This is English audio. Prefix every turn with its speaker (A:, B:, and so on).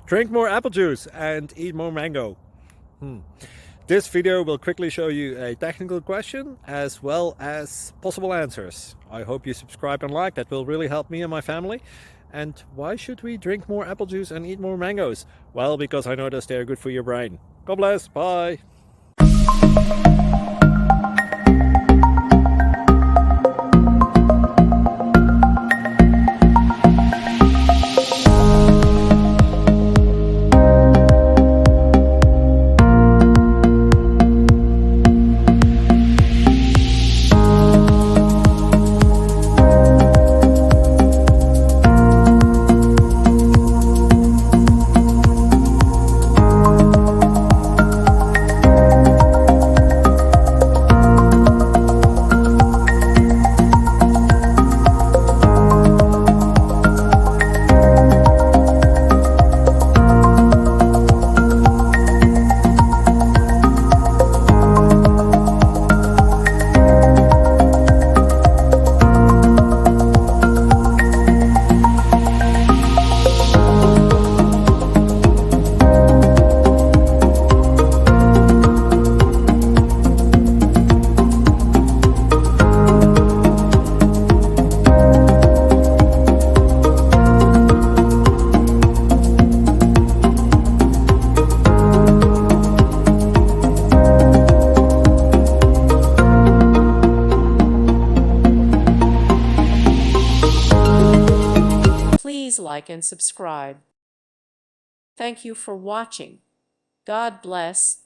A: Drink more apple juice and eat more mango. This video will quickly show you a technical question as well as possible answers. I hope you subscribe and like, that will really help me and my family. And why should we drink more apple juice and eat more mangoes? Well, because I noticed they're good for your brain. God bless, bye!
B: Please like and subscribe. Thank you for watching. God bless.